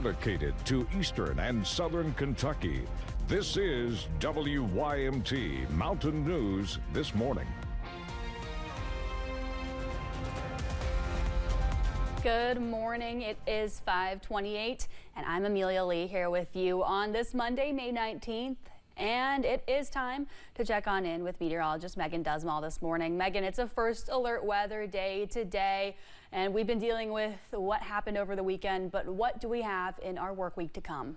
dedicated to Eastern and Southern Kentucky. This is WYMT Mountain News This Morning. Good morning. It is 5:28 and I'm Amelia Lee here with you on this Monday, May 19th. And it is time to check on in with meteorologist Megan Dusmal this morning. Megan, it's a first alert weather day today, and we've been dealing with what happened over the weekend, but what do we have in our work week to come?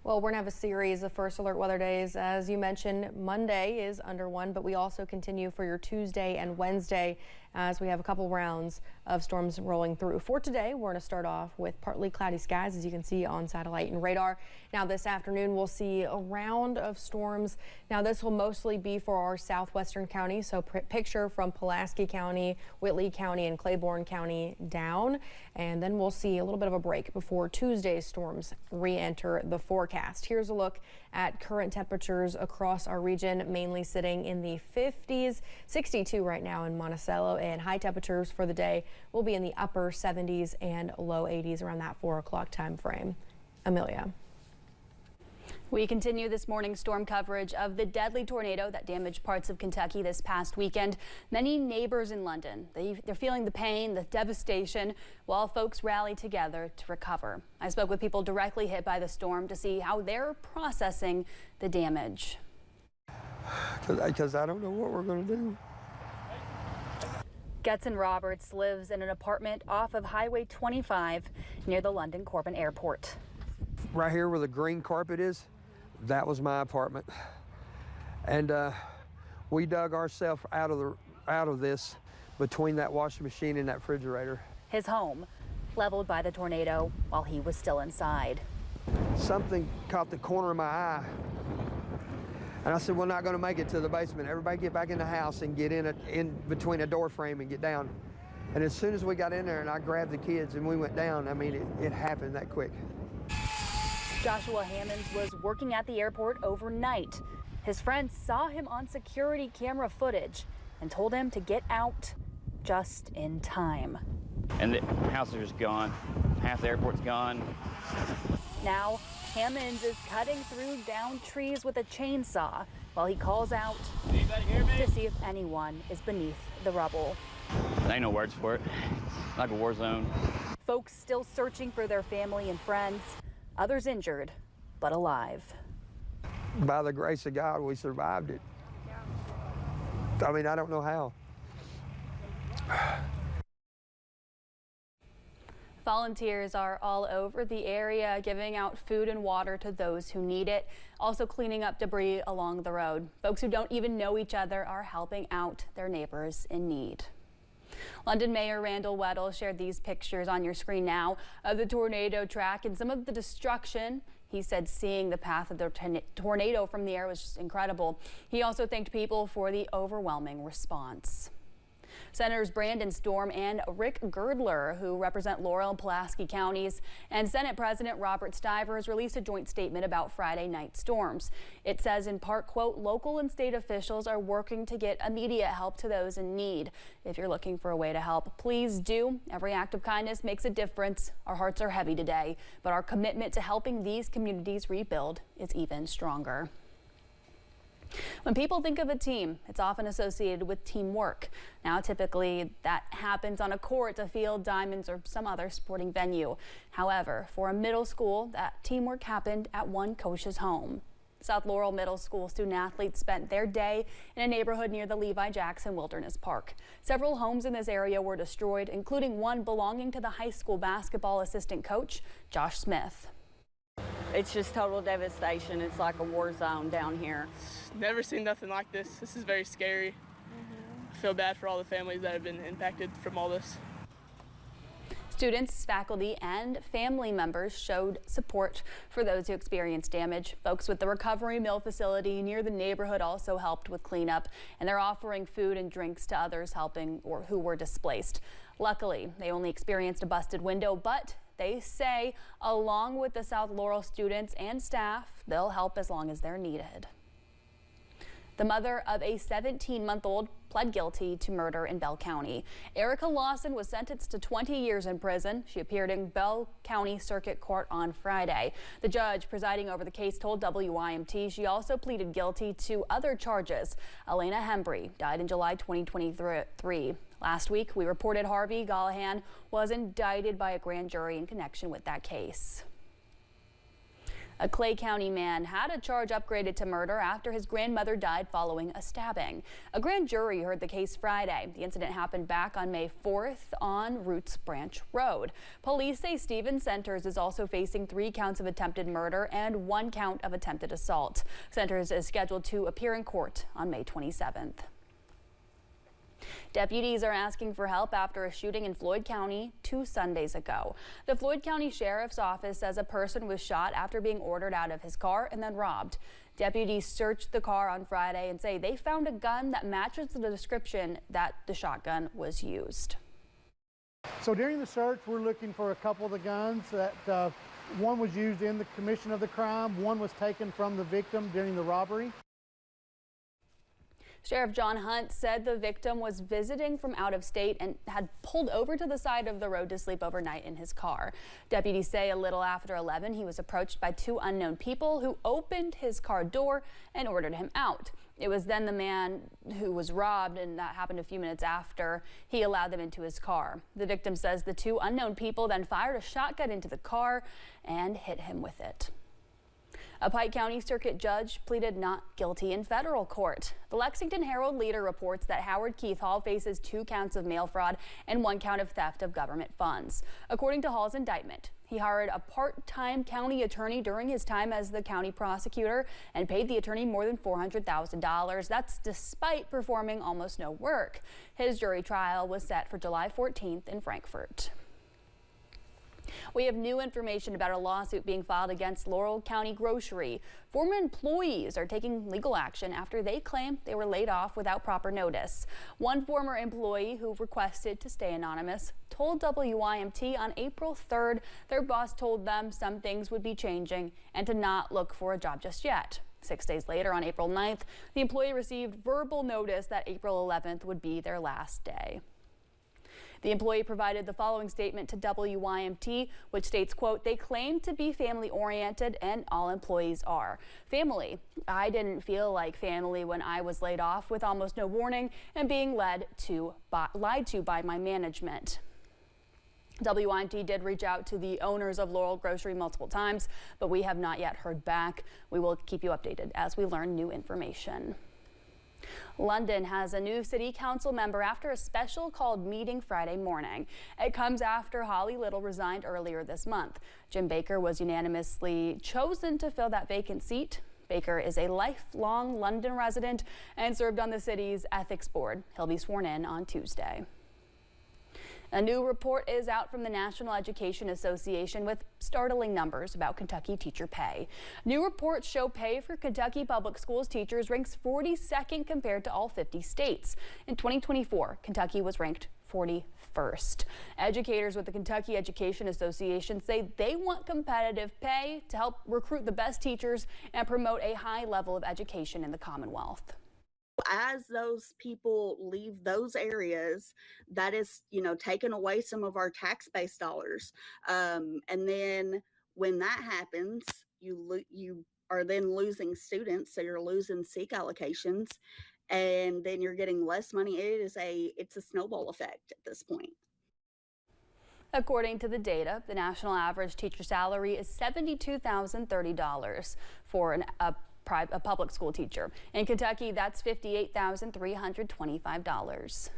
Well, we're going to have a series of first alert weather days. As you mentioned, Monday is under one, but we also continue for your Tuesday and Wednesday as we have a couple rounds of storms rolling through. For today, we're going to start off with partly cloudy skies, as you can see on satellite and radar. Now this afternoon, we'll see a round of storms. Now this will mostly be for our southwestern counties, so picture from Pulaski County, Whitley County, and Claiborne County down. And then we'll see a little bit of a break before Tuesday's storms re-enter the forecast. Here's a look at current temperatures across our region, mainly sitting in the 50s, 62 right now in Monticello, and high temperatures for the day will be in the upper 70s and low 80s around that 4 o'clock time frame. Amelia. We continue this morning's storm coverage of the deadly tornado that damaged parts of Kentucky this past weekend. Many neighbors in London, they're feeling the pain, the devastation, while folks rally together to recover. I spoke with people directly hit by the storm to see how they're processing the damage. Because I don't know what we're going to do. Getson Roberts lives in an apartment off of Highway 25 near the London Corbett Airport. Right here where the green carpet is, that was my apartment. And we dug ourselves out of this between that washing machine and that refrigerator. His home leveled by the tornado while he was still inside. Something caught the corner of my eye. And I said, we're not going to make it to the basement. Everybody get back in the house and get in between a door frame and get down. And as soon as we got in there and I grabbed the kids and we went down, I mean, it happened that quick. Joshua Hammonds was working at the airport overnight. His friends saw him on security camera footage and told him to get out just in time. And the houses are just gone. Half the airport's gone. Now, Hammonds is cutting through down trees with a chainsaw while he calls out to see if anyone is beneath the rubble. There ain't no words for it. It's like a war zone. Folks still searching for their family and friends, others injured but alive. By the grace of God, we survived it. I mean, I don't know how. Volunteers are all over the area giving out food and water to those who need it, also cleaning up debris along the road. Folks who don't even know each other are helping out their neighbors in need. London Mayor Randall Weddle shared these pictures on your screen now of the tornado track and some of the destruction. He said seeing the path of the tornado from the air was just incredible. He also thanked people for the overwhelming response. Senators Brandon Storm and Rick Girdler, who represent Laurel and Pulaski counties, and Senate President Robert Stivers released a joint statement about Friday night storms. It says in part, quote, local and state officials are working to get immediate help to those in need. If you're looking for a way to help, please do. Every act of kindness makes a difference. Our hearts are heavy today, but our commitment to helping these communities rebuild is even stronger. When people think of a team, it's often associated with teamwork. Now, typically that happens on a court, a field, diamonds, or some other sporting venue. However, for a middle school, that teamwork happened at one coach's home. South Laurel Middle School student athletes spent their day in a neighborhood near the Levi Jackson Wilderness Park. Several homes in this area were destroyed, including one belonging to the high school basketball assistant coach, Josh Smith. It's just total devastation. It's like a war zone down here. Never seen nothing like this. This is very scary. I feel bad for all the families that have been impacted from all this. Students, faculty, and family members showed support for those who experienced damage. Folks with the Recovery Mill facility near the neighborhood also helped with cleanup, and they're offering food and drinks to others helping or who were displaced. Luckily, they only experienced a busted window, but they say, along with the South Laurel students and staff, they'll help as long as they're needed. The mother of a 17-month-old pled guilty to murder in Bell County. Erica Lawson was sentenced to 20 years in prison. She appeared in Bell County Circuit Court on Friday. The judge presiding over the case told WYMT she also pleaded guilty to other charges. Elena Hembry died in July 2023. Last week, we reported Harvey Gallahan was indicted by a grand jury in connection with that case. A Clay County man had a charge upgraded to murder after his grandmother died following a stabbing. A grand jury heard the case Friday. The incident happened back on May 4th on Roots Branch Road. Police say Steven Centers is also facing 3 counts of attempted murder and 1 count of attempted assault. Centers is scheduled to appear in court on May 27th. Deputies are asking for help after a shooting in Floyd County 2 Sundays ago. The Floyd County Sheriff's Office says a person was shot after being ordered out of his car and then robbed. Deputies searched the car on Friday and say they found a gun that matches the description that the shotgun was used. So during the search, we're looking for a couple of the guns that one was used in the commission of the crime, one was taken from the victim during the robbery. Sheriff John Hunt said the victim was visiting from out of state and had pulled over to the side of the road to sleep overnight in his car. Deputies say a little after 11, he was approached by 2 unknown people who opened his car door and ordered him out. It was then the man who was robbed, and that happened a few minutes after he allowed them into his car. The victim says the 2 unknown people then fired a shotgun into the car and hit him with it. A Pike County Circuit judge pleaded not guilty in federal court. The Lexington Herald-Leader reports that Howard Keith Hall faces 2 counts of mail fraud and 1 count of theft of government funds. According to Hall's indictment, he hired a part-time county attorney during his time as the county prosecutor and paid the attorney more than $400,000. That's despite performing almost no work. His jury trial was set for July 14th in Frankfort. We have new information about a lawsuit being filed against Laurel County Grocery. Former employees are taking legal action after they claim they were laid off without proper notice. One former employee who requested to stay anonymous told WYMT on April 3rd their boss told them some things would be changing and to not look for a job just yet. 6 days later, on April 9th, the employee received verbal notice that April 11th would be their last day. The employee provided the following statement to WYMT, which states, quote, "They claim to be family-oriented, and all employees are. Family. I didn't feel like family when I was laid off with almost no warning and being lied to by my management." WYMT did reach out to the owners of Laurel Grocery multiple times, but we have not yet heard back. We will keep you updated as we learn new information. London has a new city council member after a special called meeting Friday morning. It comes after Holly Little resigned earlier this month. Jim Baker was unanimously chosen to fill that vacant seat. Baker is a lifelong London resident and served on the city's ethics board. He'll be sworn in on Tuesday. A new report is out from the National Education Association with startling numbers about Kentucky teacher pay. New reports show pay for Kentucky public schools teachers ranks 42nd compared to all 50 states. In 2024, Kentucky was ranked 41st. Educators with the Kentucky Education Association say they want competitive pay to help recruit the best teachers and promote a high level of education in the Commonwealth. As those people leave those areas, that is, taking away some of our tax-based dollars. And then when that happens, you are then losing students, so you're losing SEEK allocations, and then you're getting less money. It's a snowball effect at this point. According to the data, the national average teacher salary is $72,030 for a public school teacher. In Kentucky, that's $58,325.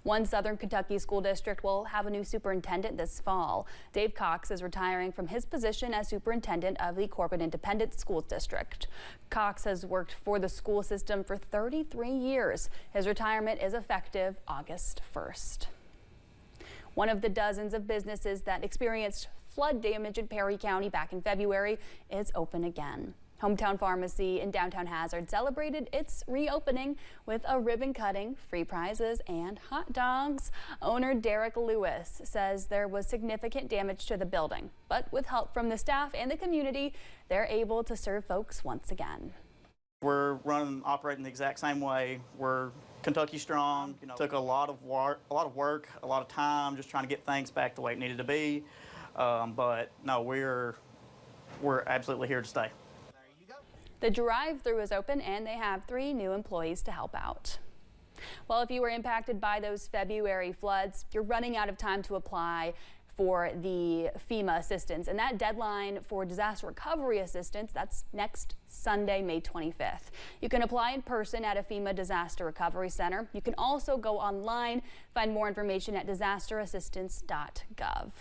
One Southern Kentucky school district will have a new superintendent this fall. Dave Cox is retiring from his position as superintendent of the Corbett Independent School District. Cox has worked for the school system for 33 years. His retirement is effective August 1st. One of the dozens of businesses that experienced flood damage in Perry County back in February is open again. Hometown Pharmacy in downtown Hazard celebrated its reopening with a ribbon cutting, free prizes, and hot dogs. Owner Derek Lewis says there was significant damage to the building, but with help from the staff and the community, they're able to serve folks once again. We're operating the exact same way. We're Kentucky strong. Took a lot of work, a lot of time, just trying to get things back the way it needed to be. But no, we're absolutely here to stay. The drive-thru is open and they have 3 new employees to help out. Well, if you were impacted by those February floods, you're running out of time to apply for the FEMA assistance, and that deadline for disaster recovery assistance, that's next Sunday, May 25th. You can apply in person at a FEMA Disaster Recovery Center. You can also go online, find more information at disasterassistance.gov.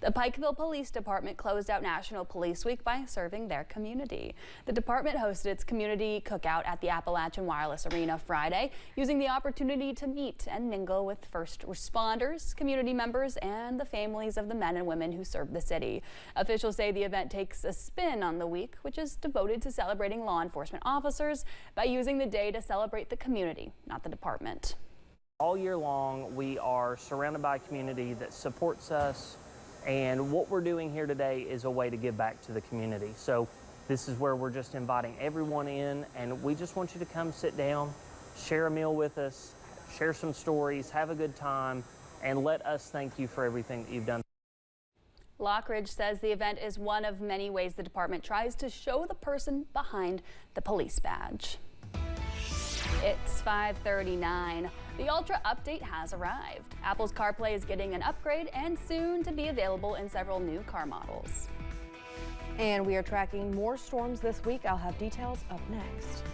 The Pikeville Police Department closed out National Police Week by serving their community. The department hosted its community cookout at the Appalachian Wireless Arena Friday, using the opportunity to meet and mingle with first responders, community members, and the families of the men and women who serve the city. Officials say the event takes a spin on the week, which is devoted to celebrating law enforcement officers, by using the day to celebrate the community, not the department. All year long, we are surrounded by a community that supports us. And what we're doing here today is a way to give back to the community. So this is where we're just inviting everyone in, and we just want you to come sit down, share a meal with us, share some stories, have a good time, and let us thank you for everything that you've done. Lockridge says the event is one of many ways the department tries to show the person behind the police badge. It's 5:39. The Ultra update has arrived. Apple's CarPlay is getting an upgrade and soon to be available in several new car models. And we are tracking more storms this week. I'll have details up next.